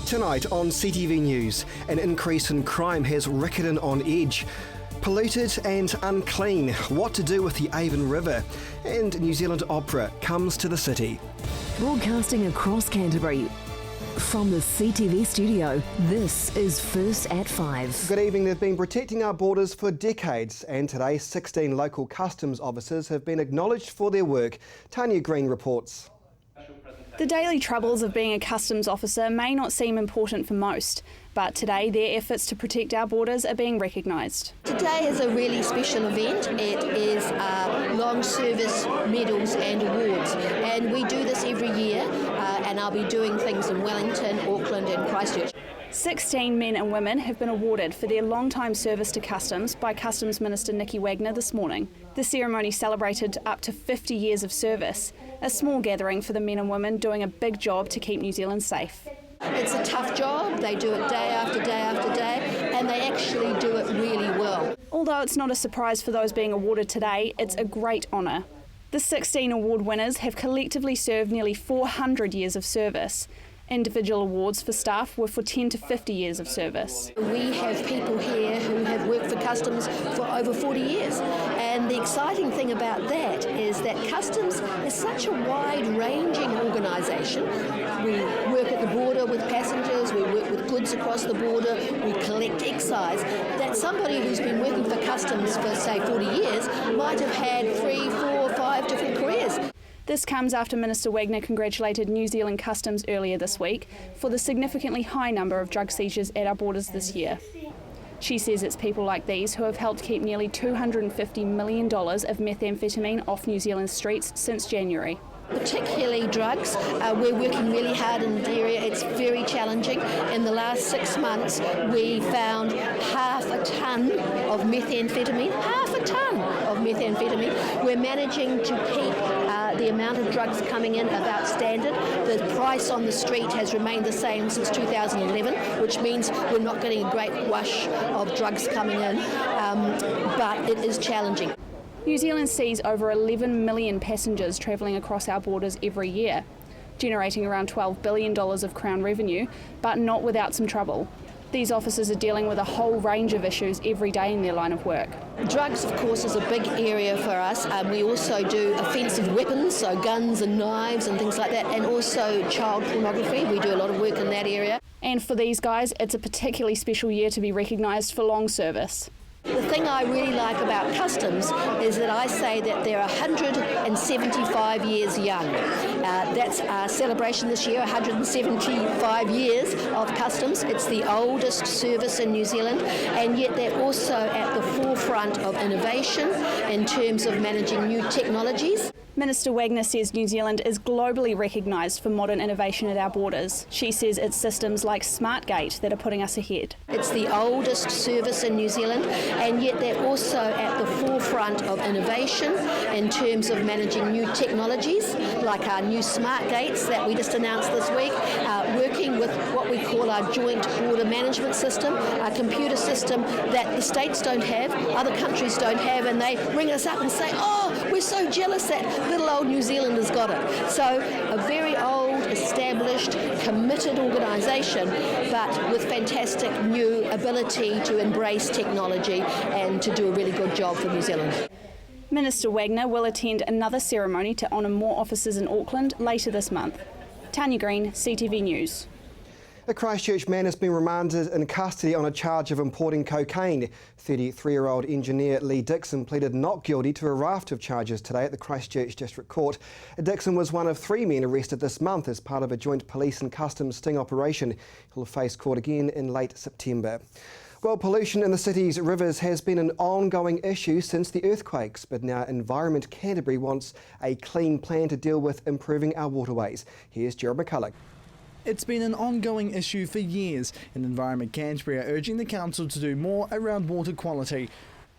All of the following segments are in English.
Tonight on CTV News, an increase in crime has Riccarton on edge. Polluted and unclean, what to do with the Avon River? And New Zealand Opera comes to the city. Broadcasting across Canterbury. From the CTV studio, this is First at 5. Good evening. They've been protecting our borders for decades, and today 16 local customs officers have been acknowledged for their work. Tanya Green reports. The daily troubles of being a customs officer may not seem important for most, but today their efforts to protect our borders are being recognised. Today is a really special event. It is long service medals and awards, and we do this every year, and I'll be doing things in Wellington, Auckland and Christchurch. 16 men and women have been awarded for their long-time service to Customs by Customs Minister Nikki Wagner this morning. The ceremony celebrated up to 50 years of service, a small gathering for the men and women doing a big job to keep New Zealand safe. It's a tough job. They do it day after day after day, and they actually do it really well. Although it's not a surprise for those being awarded today, it's a great honour. The 16 award winners have collectively served nearly 400 years of service. Individual awards for staff were for 10 to 50 years of service. We have people here who have worked for Customs for over 40 years, and the exciting thing about that is that Customs is such a wide-ranging organisation. We work at the border with passengers, we work with goods across the border, we collect excise, that somebody who's been working for Customs for, say, 40 years might have had 3, 4, 5 different careers. This comes after Minister Wagner congratulated New Zealand Customs earlier this week for the significantly high number of drug seizures at our borders this year. She says it's people like these who have helped keep nearly $250 million of methamphetamine off New Zealand's streets since January. Particularly drugs. We're working really hard in the area. It's very challenging. In the last 6 months, we found half a tonne of methamphetamine. Half a tonne of methamphetamine. We're managing to keep the amount of drugs coming in about standard. The price on the street has remained the same since 2011, which means we're not getting a great rush of drugs coming in, but it is challenging. New Zealand sees over 11 million passengers travelling across our borders every year, generating around $12 billion of Crown revenue, but not without some trouble. These officers are dealing with a whole range of issues every day in their line of work. Drugs, of course, is a big area for us. We also do offensive weapons, so guns and knives and things like that, and also child pornography. We do a lot of work in that area. And for these guys, it's a particularly special year to be recognised for long service. The thing I really like about Customs is that I say that they're 175 years young. That's our celebration this year, 175 years of Customs. It's the oldest service in New Zealand, and yet they're also at the forefront of innovation in terms of managing new technologies. Minister Wagner says New Zealand is globally recognised for modern innovation at our borders. She says it's systems like SmartGate that are putting us ahead. It's the oldest service in New Zealand, and yet they're also at the forefront of innovation in terms of managing new technologies, like our new SmartGates that we just announced this week, working with what we call our joint border management system, a computer system that the states don't have, other countries don't have, and they ring us up and say, oh, we're so jealous that little old New Zealand has got it. So a very old, established, committed organisation, but with fantastic new ability to embrace technology and to do a really good job for New Zealand. Minister Wagner will attend another ceremony to honour more officers in Auckland later this month. Tanya Green, CTV News. A Christchurch man has been remanded in custody on a charge of importing cocaine. 33-year-old engineer Lee Dixon pleaded not guilty to a raft of charges today at the Christchurch District Court. Dixon was one of 3 men arrested this month as part of a joint police and customs sting operation. He'll face court again in late September. Well, pollution in the city's rivers has been an ongoing issue since the earthquakes, but now Environment Canterbury wants a clean plan to deal with improving our waterways. Here's Gerard McCulloch. It's been an ongoing issue for years, and Environment Canterbury are urging the council to do more around water quality.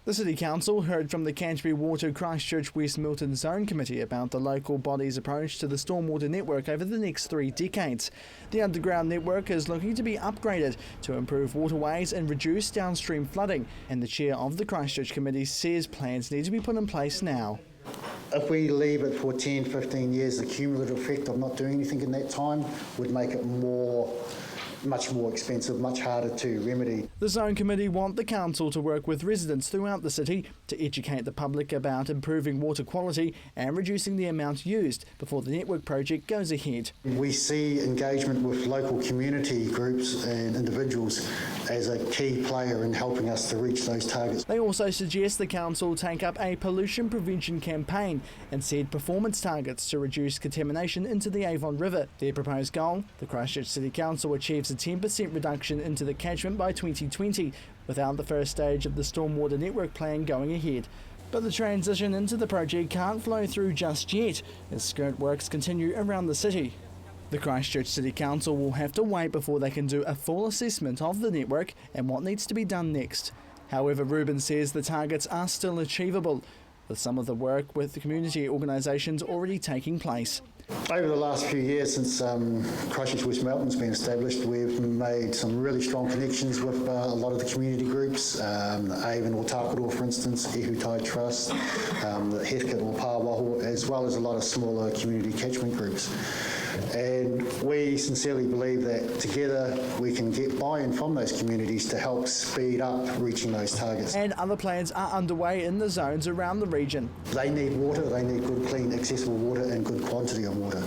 The City Council heard from the Canterbury Water Christchurch West Milton Zone Committee about the local body's approach to the stormwater network over the next 3 decades. The underground network is looking to be upgraded to improve waterways and reduce downstream flooding, and the chair of the Christchurch Committee says plans need to be put in place now. If we leave it for 10, 15 years, the cumulative effect of not doing anything in that time would make it more much more expensive, much harder to remedy. The Zone Committee want the council to work with residents throughout the city to educate the public about improving water quality and reducing the amount used before the network project goes ahead. We see engagement with local community groups and individuals as a key player in helping us to reach those targets. They also suggest the council take up a pollution prevention campaign and set performance targets to reduce contamination into the Avon River. Their proposed goal, the Christchurch City Council achieves a 10% reduction into the catchment by 2020 without the first stage of the stormwater network plan going ahead. But the transition into the project can't flow through just yet as skirt works continue around the city. The Christchurch City Council will have to wait before they can do a full assessment of the network and what needs to be done next. However, Rubin says the targets are still achievable, with some of the work with the community organisations already taking place. Over the last few years since Christchurch West Melton's been established, we've made some really strong connections with a lot of the community groups, Avon or Tākaro, for instance, Ehutai Trust, the Hethkit or Pāwaho, as well as a lot of smaller community catchment groups. And we sincerely believe that together we can get buy-in from those communities to help speed up reaching those targets. And other plans are underway in the zones around the region. They need water, they need good, clean, accessible water and good quantity of water.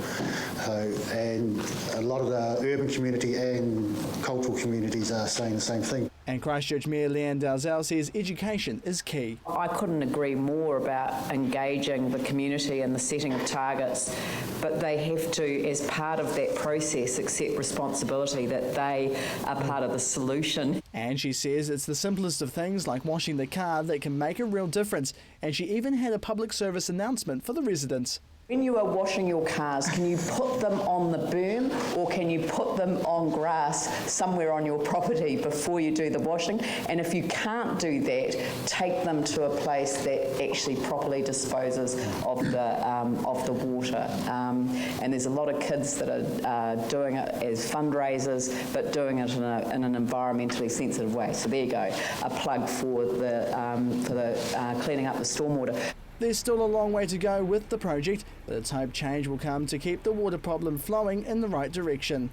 And a lot of the urban community and cultural communities are saying the same thing. And Christchurch Mayor Leanne Dalzell says education is key. I couldn't agree more about engaging the community in the setting of targets, but they have to, as part of that process, accept responsibility that they are part of the solution. And she says it's the simplest of things like washing the car that can make a real difference. And she even had a public service announcement for the residents. When you are washing your cars, can you put them on the berm or can you put them on grass somewhere on your property before you do the washing? And if you can't do that, take them to a place that actually properly disposes of the water. And there's a lot of kids that are doing it as fundraisers, but doing it in an environmentally sensitive way. So there you go, a plug for the cleaning up the stormwater. There's still a long way to go with the project, but it's hoped change will come to keep the water problem flowing in the right direction.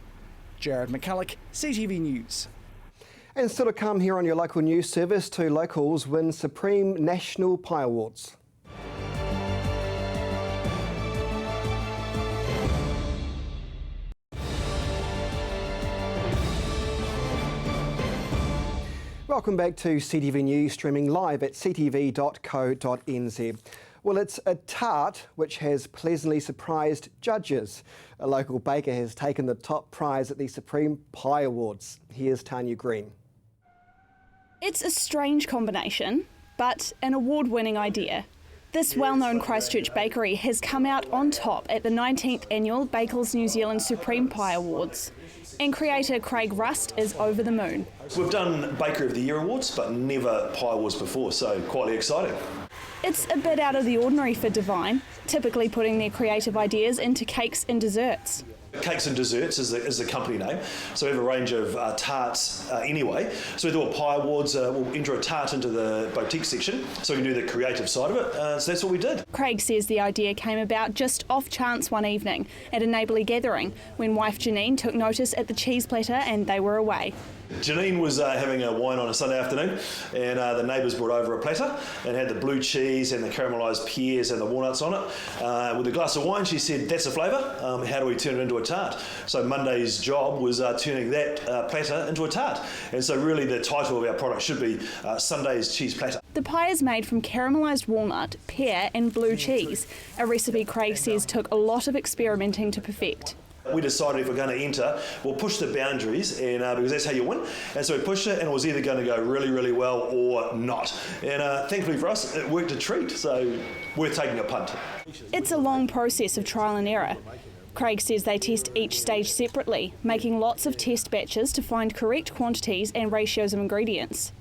Jared McCulloch, CTV News. And still to come here on your local news service, 2 locals win Supreme National Pie Awards. Welcome back to CTV News, streaming live at ctv.co.nz. Well, it's a tart which has pleasantly surprised judges. A local baker has taken the top prize at the Supreme Pie Awards. Here's Tanya Green. It's a strange combination, but an award-winning idea. This well-known Christchurch bakery has come out on top at the 19th Annual Bakers New Zealand Supreme Pie Awards. And creator Craig Rust is over the moon. We've done Bakery of the Year awards, but never Pie Awards before, so quite exciting. It's a bit out of the ordinary for Divine, typically putting their creative ideas into cakes and desserts. Cakes and Desserts is the company name, so we have a range of tarts anyway. So we do a Pie Awards, we'll enter a tart into the boutique section, so we can do the creative side of it, so that's what we did. Craig says the idea came about just off chance one evening at a neighbourly gathering when wife Janine took notice at the cheese platter and they were away. Janine was having a wine on a Sunday afternoon, and the neighbours brought over a platter and had the blue cheese and the caramelised pears and the walnuts on it. With a glass of wine, she said, "That's a flavour. How do we turn it into a tart?" So Monday's job was turning that platter into a tart. And so really the title of our product should be Sunday's Cheese Platter. The pie is made from caramelised walnut, pear and blue cheese, a recipe Craig says took a lot of experimenting to perfect. We decided if we're going to enter, we'll push the boundaries, and because that's how you win. And so we pushed it, and it was either going to go really, really well or not. And thankfully for us, it worked a treat, so we're taking a punt. It's a long process of trial and error. Craig says they test each stage separately, making lots of test batches to find correct quantities and ratios of ingredients.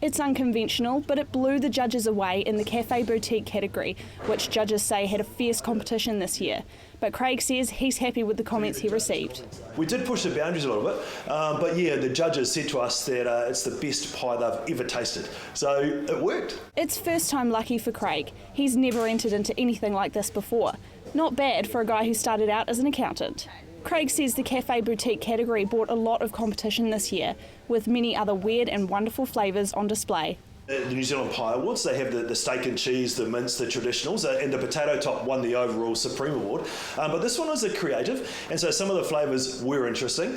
It's unconventional, but it blew the judges away in the Cafe Boutique category, which judges say had a fierce competition this year. But Craig says he's happy with the comments he received. We did push the boundaries a little bit, but yeah, the judges said to us that it's the best pie they've ever tasted. So it worked. It's first time lucky for Craig. He's never entered into anything like this before. Not bad for a guy who started out as an accountant. Craig says the cafe boutique category brought a lot of competition this year, with many other weird and wonderful flavours on display. The New Zealand Pie Awards, they have the steak and cheese, the mince, the traditionals, and the potato top won the overall Supreme Award. But this one was a creative, and so some of the flavours were interesting.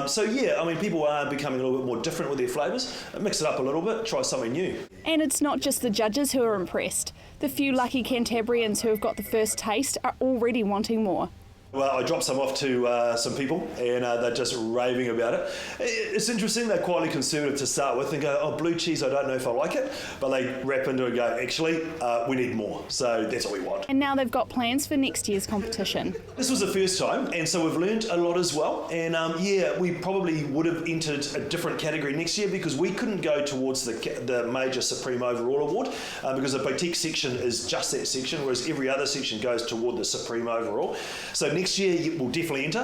So yeah, I mean, people are becoming a little bit more different with their flavours. Mix it up a little bit, try something new. And it's not just the judges who are impressed. The few lucky Canterburyans who have got the first taste are already wanting more. Well, I dropped some off to some people, and they're just raving about it. It's interesting, they're quietly conservative to start with and go, oh, blue cheese, I don't know if I like it. But they wrap into it and go, actually, we need more. So that's what we want. And now they've got plans for next year's competition. This was the first time, and so we've learned a lot as well. And yeah, we probably would have entered a different category next year because we couldn't go towards the major Supreme Overall Award because the boutique section is just that section, whereas every other section goes toward the Supreme Overall. So next year we'll definitely enter,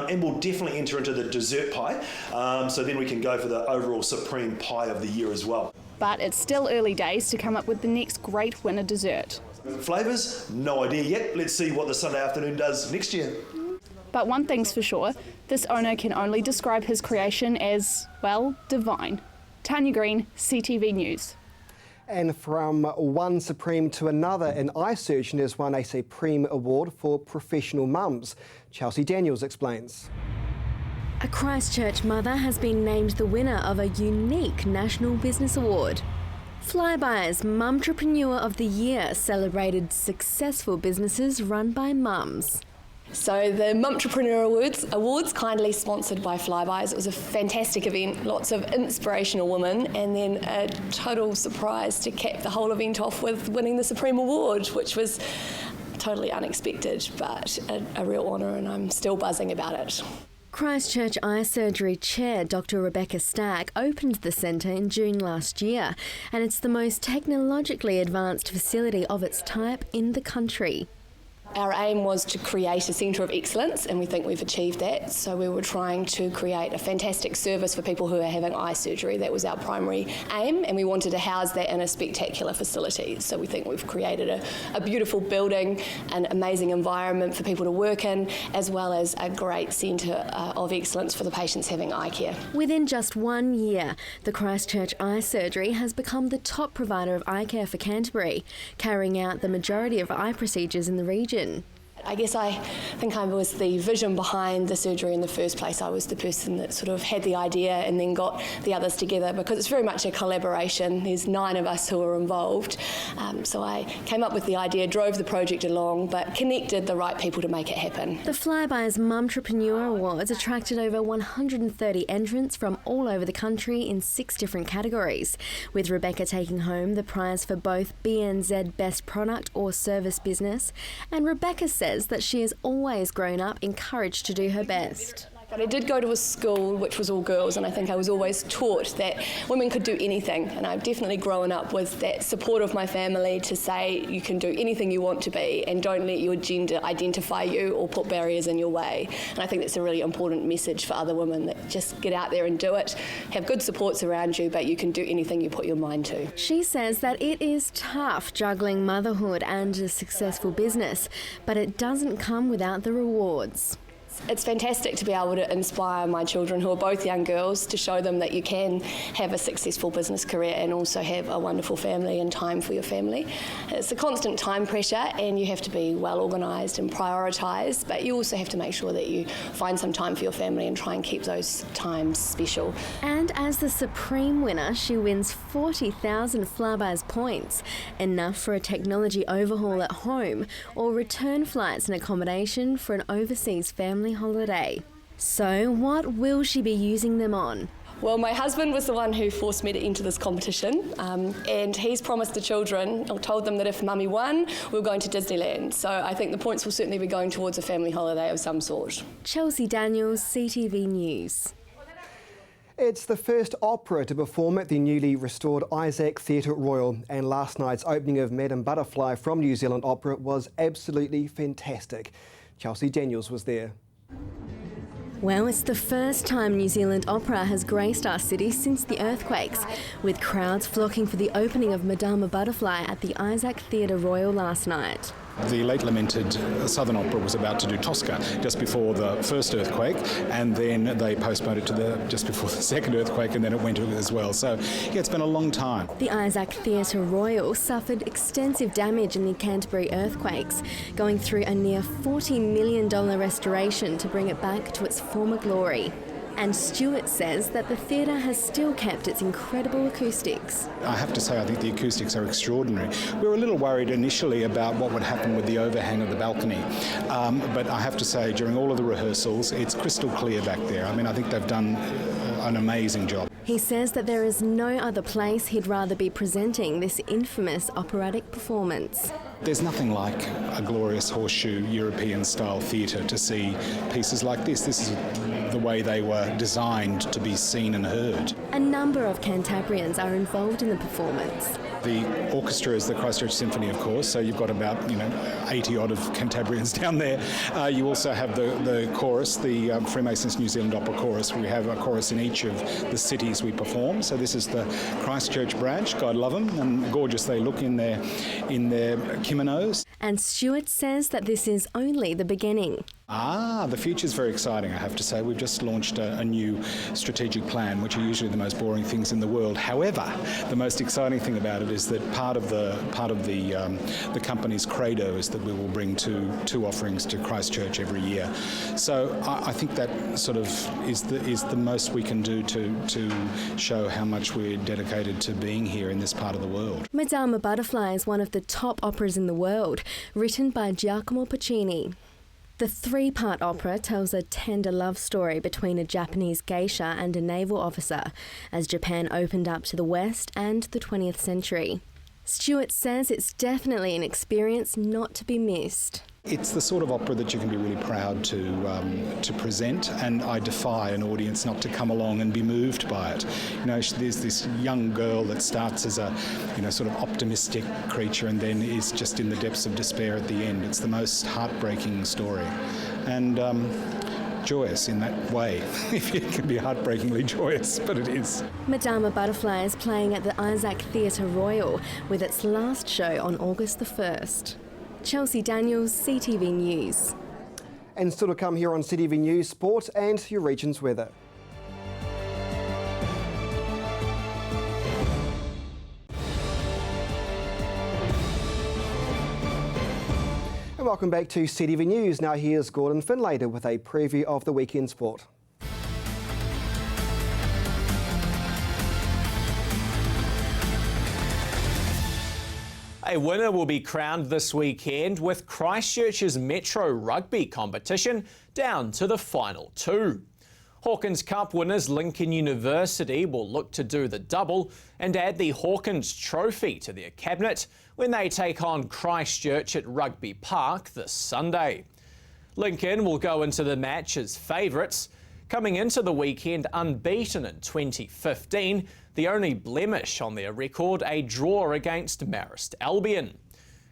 and we'll definitely enter into the dessert pie. So then we can go for the overall Supreme Pie of the Year as well. But it's still early days to come up with the next great winner dessert. Flavours, no idea yet. Let's see what the Sunday afternoon does next year. But one thing's for sure, this owner can only describe his creation as, well, divine. Tanya Green, CTV News. And from one Supreme to another, an eye surgeon has won a Supreme Award for professional mums. Chelsea Daniels explains. A Christchurch mother has been named the winner of a unique National Business Award. Flyby's Mumtrepreneur of the Year celebrated successful businesses run by mums. So the Mumtrepreneur Awards, kindly sponsored by Flyby's. It was a fantastic event, lots of inspirational women, and then a total surprise to cap the whole event off with winning the Supreme Award, which was totally unexpected, but a real honour, and I'm still buzzing about it. Christchurch Eye Surgery Chair Dr Rebecca Stark opened the centre in June last year, and it's the most technologically advanced facility of its type in the country. Our aim was to create a centre of excellence, and we think we've achieved that. So we were trying to create a fantastic service for people who are having eye surgery. That was our primary aim, and we wanted to house that in a spectacular facility. So we think we've created a beautiful building, an amazing environment for people to work in, as well as a great centre of excellence for the patients having eye care. Within just 1 year, the Christchurch Eye Surgery has become the top provider of eye care for Canterbury, carrying out the majority of eye procedures in the region. I guess I think I was the vision behind the surgery in the first place. I was the person that sort of had the idea and then got the others together, because it's very much a collaboration. There's 9 of us who are involved. So I came up with the idea, drove the project along, but connected the right people to make it happen. The Flyby's Mumtrepreneur Awards attracted over 130 entrants from all over the country in 6 different categories, with Rebecca taking home the prize for both BNZ Best Product or Service Business, and Rebecca says that she has always grown up encouraged to do her best. But I did go to a school which was all girls, and I think I was always taught that women could do anything, and I've definitely grown up with that support of my family to say you can do anything you want to be and don't let your gender identify you or put barriers in your way. And I think that's a really important message for other women, that just get out there and do it, have good supports around you, but you can do anything you put your mind to. She says that it is tough juggling motherhood and a successful business, but it doesn't come without the rewards. It's fantastic to be able to inspire my children, who are both young girls, to show them that you can have a successful business career and also have a wonderful family and time for your family. It's a constant time pressure, and you have to be well organised and prioritise, but you also have to make sure that you find some time for your family and try and keep those times special. And as the Supreme winner, she wins 40,000 Flyby's points, enough for a technology overhaul at home or return flights and accommodation for an overseas family holiday. So what will she be using them on? Well, my husband was the one who forced me to enter this competition, and he's promised the children, or told them, that if Mummy won, we were going to Disneyland. So I think the points will certainly be going towards a family holiday of some sort. Chelsea Daniels, CTV News. It's the first opera to perform at the newly restored Isaac Theatre Royal, and last night's opening of Madame Butterfly from New Zealand Opera was absolutely fantastic. Chelsea Daniels was there. Well, it's the first time New Zealand Opera has graced our city since the earthquakes, with crowds flocking for the opening of Madame Butterfly at the Isaac Theatre Royal last night. The late lamented Southern Opera was about to do Tosca just before the first earthquake, and then they postponed it to just before the second earthquake, and then it went to it as well. So, yeah, it's been a long time. The Isaac Theatre Royal suffered extensive damage in the Canterbury earthquakes, going through a near $40 million restoration to bring it back to its former glory. And Stewart says that the theatre has still kept its incredible acoustics. I have to say, I think the acoustics are extraordinary. We were a little worried initially about what would happen with the overhang of the balcony, but I have to say, during all of the rehearsals, it's crystal clear back there. I mean, I think they've done an amazing job. He says that there is no other place he'd rather be presenting this infamous operatic performance. There's nothing like a glorious horseshoe European-style theatre to see pieces like this. This is the way they were designed to be seen and heard. A number of Cantabrians are involved in the performance. The orchestra is the Christchurch Symphony, of course, so you've got about 80-odd of Cantabrians down there. You also have the chorus, the Freemasons New Zealand Opera Chorus. We have a chorus in each of the cities we perform. So this is the Christchurch branch, God love them, and gorgeous they look in their kimonos. And Stewart says that this is only the beginning. The future's very exciting, I have to say. We've just launched a new strategic plan, which are usually the most boring things in the world. However, the most exciting thing about it is that part of the company's credo is that we will bring two offerings to Christchurch every year. So I think that sort of is the most we can do to show how much we're dedicated to being here in this part of the world. Madama Butterfly is one of the top operas in the world, written by Giacomo Puccini. The three-part opera tells a tender love story between a Japanese geisha and a naval officer as Japan opened up to the West and the 20th century. Stewart says it's definitely an experience not to be missed. It's the sort of opera that you can be really proud to present, and I defy an audience not to come along and be moved by it. There's this young girl that starts as a sort of optimistic creature and then is just in the depths of despair at the end. It's the most heartbreaking story, and joyous in that way, if it can be heartbreakingly joyous, but it is. Madama Butterfly is playing at the Isaac Theatre Royal with its last show on August the 1st. Chelsea Daniels, CTV News. And still to come here on CTV News, sport and your region's weather. And welcome back to CTV News. Now here's Gordon Finlater with a preview of the weekend sport. A winner will be crowned this weekend with Christchurch's Metro Rugby competition down to the final two. Hawkins Cup winners Lincoln University will look to do the double and add the Hawkins Trophy to their cabinet when they take on Christchurch at Rugby Park this Sunday. Lincoln will go into the match as favourites, coming into the weekend unbeaten in 2015, the only blemish on their record a draw against Marist Albion.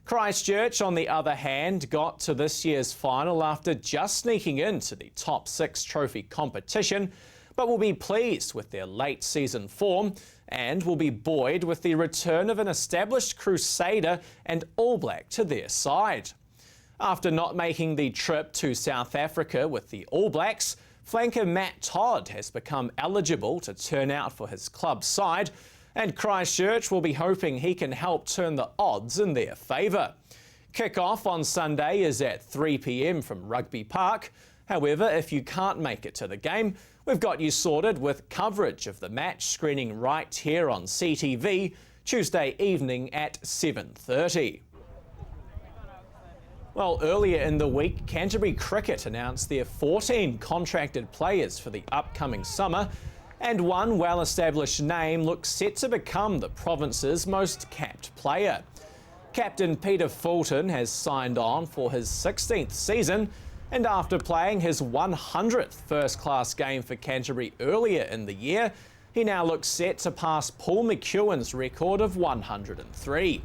Christchurch, on the other hand, got to this year's final after just sneaking into the top 6 trophy competition, but will be pleased with their late season form and will be buoyed with the return of an established Crusader and All Black to their side. After not making the trip to South Africa with the All Blacks, flanker Matt Todd has become eligible to turn out for his club side, and Christchurch will be hoping he can help turn the odds in their favour. Kick-off on Sunday is at 3 p.m. from Rugby Park. However, if you can't make it to the game, we've got you sorted with coverage of the match screening right here on CTV Tuesday evening at 7:30. Well, earlier in the week, Canterbury Cricket announced their 14 contracted players for the upcoming summer, and one well-established name looks set to become the province's most capped player. Captain Peter Fulton has signed on for his 16th season, and after playing his 100th first-class game for Canterbury earlier in the year, he now looks set to pass Paul McEwen's record of 103.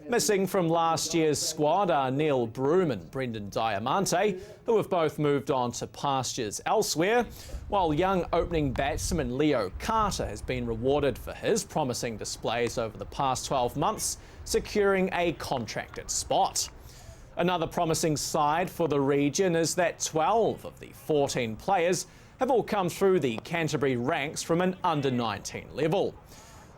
Missing from last year's squad are Neil Broom and Brendan Diamante, who have both moved on to pastures elsewhere, while young opening batsman Leo Carter has been rewarded for his promising displays over the past 12 months, securing a contracted spot. Another promising side for the region is that 12 of the 14 players have all come through the Canterbury ranks from an under-19 level.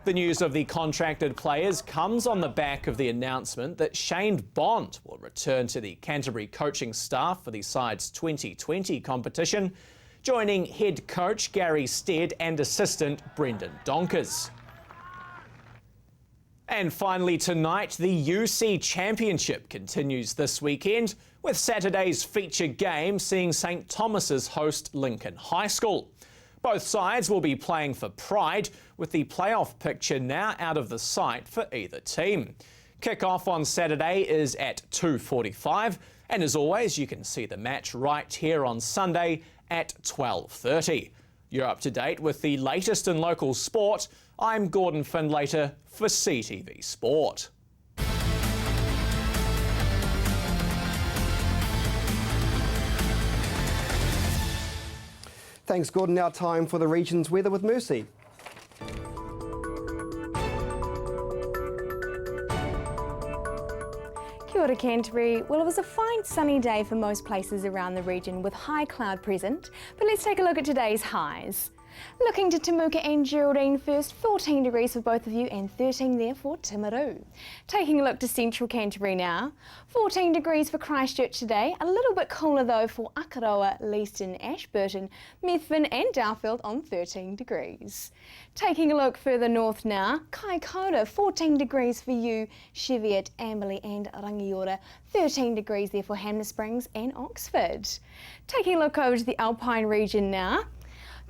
The news of the contracted players comes on the back of the announcement that Shane Bond will return to the Canterbury coaching staff for the side's 2020 competition, joining head coach Gary Stead and assistant Brendan Donkers. And finally tonight, the UC Championship continues this weekend, with Saturday's feature game seeing St Thomas's host Lincoln High School. Both sides will be playing for pride, with the playoff picture now out of the sight for either team. Kick-off on Saturday is at 2:45, and as always, you can see the match right here on Sunday at 12:30. You're up to date with the latest in local sport. I'm Gordon Findlater for CTV Sport. Thanks, Gordon. Now time for the region's weather with Mercy. Kia ora Canterbury. Well, it was a fine sunny day for most places around the region with high cloud present, but let's take a look at today's highs. Looking to Temuka and Geraldine first, 14 degrees for both of you and 13 there for Timaru. Taking a look to central Canterbury now, 14 degrees for Christchurch today, a little bit cooler though for Akaroa, Leeston, Ashburton, Methven and Darfield on 13 degrees. Taking a look further north now, Kaikoura, 14 degrees for you, Cheviot, Amberley and Rangiora, 13 degrees there for Hanmer Springs and Oxford. Taking a look over to the Alpine region now,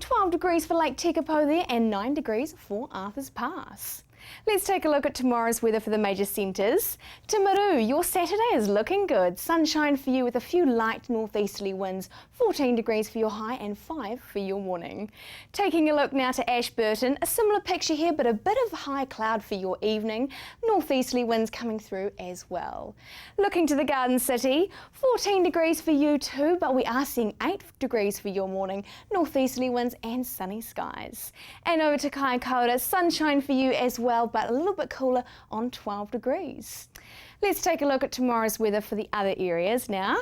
12 degrees for Lake Tekapo there and 9 degrees for Arthur's Pass. Let's take a look at tomorrow's weather for the major centres. Timaru, your Saturday is looking good. Sunshine for you with a few light northeasterly winds, 14 degrees for your high and 5 for your morning. Taking a look now to Ashburton, a similar picture here but a bit of high cloud for your evening, northeasterly winds coming through as well. Looking to the Garden City, 14 degrees for you too, but we are seeing 8 degrees for your morning, northeasterly winds and sunny skies. And over to Kaikoura, sunshine for you as well, but a little bit cooler on 12 degrees. Let's take a look at tomorrow's weather for the other areas now.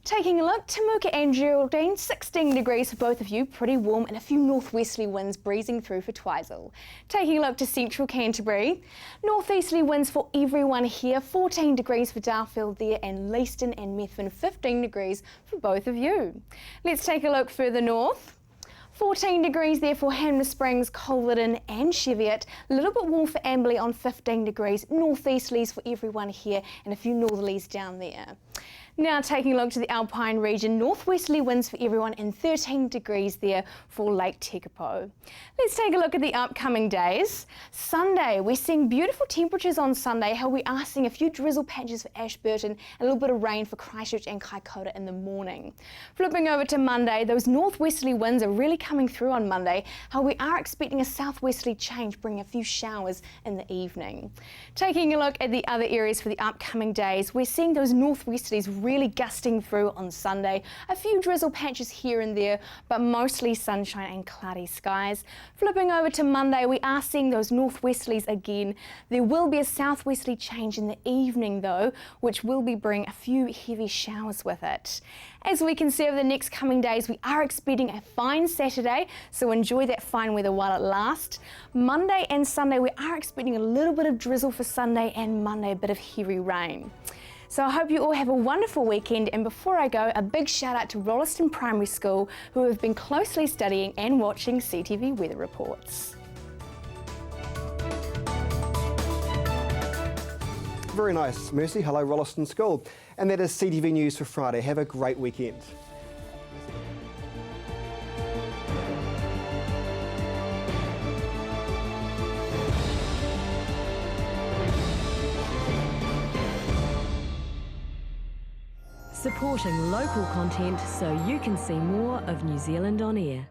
Taking a look, Temuka and Geraldine, 16 degrees for both of you, pretty warm and a few northwesterly winds breezing through for Twizel. Taking a look to central Canterbury, northeasterly winds for everyone here, 14 degrees for Darfield there and Leeston and Methven, 15 degrees for both of you. Let's take a look further north. 14 degrees there for Hanmer Springs, Colverton and Cheviot. A little bit warm for Amberley on 15 degrees. Northeasterlies for everyone here and a few northerlies down there. Now taking a look to the Alpine region, northwesterly winds for everyone and 13 degrees there for Lake Tekapo. Let's take a look at the upcoming days. Sunday, we're seeing beautiful temperatures on Sunday. How we are seeing a few drizzle patches for Ashburton, a little bit of rain for Christchurch and Kaikoura in the morning. Flipping over to Monday, those northwesterly winds are really coming through on Monday. How we are expecting a southwesterly change, bringing a few showers in the evening. Taking a look at the other areas for the upcoming days, we're seeing those northwesterlies really gusting through on Sunday. A few drizzle patches here and there, but mostly sunshine and cloudy skies. Flipping over to Monday, we are seeing those northwesterlies again. There will be a southwesterly change in the evening though, which will be bringing a few heavy showers with it. As we can see over the next coming days, we are expecting a fine Saturday, so enjoy that fine weather while it lasts. Monday and Sunday, we are expecting a little bit of drizzle for Sunday and Monday, a bit of heavy rain. So I hope you all have a wonderful weekend, and before I go, a big shout out to Rolleston Primary School who have been closely studying and watching CTV weather reports. Very nice, Mercy. Hello, Rolleston School. And that is CTV News for Friday. Have a great weekend. Supporting local content so you can see more of New Zealand on air.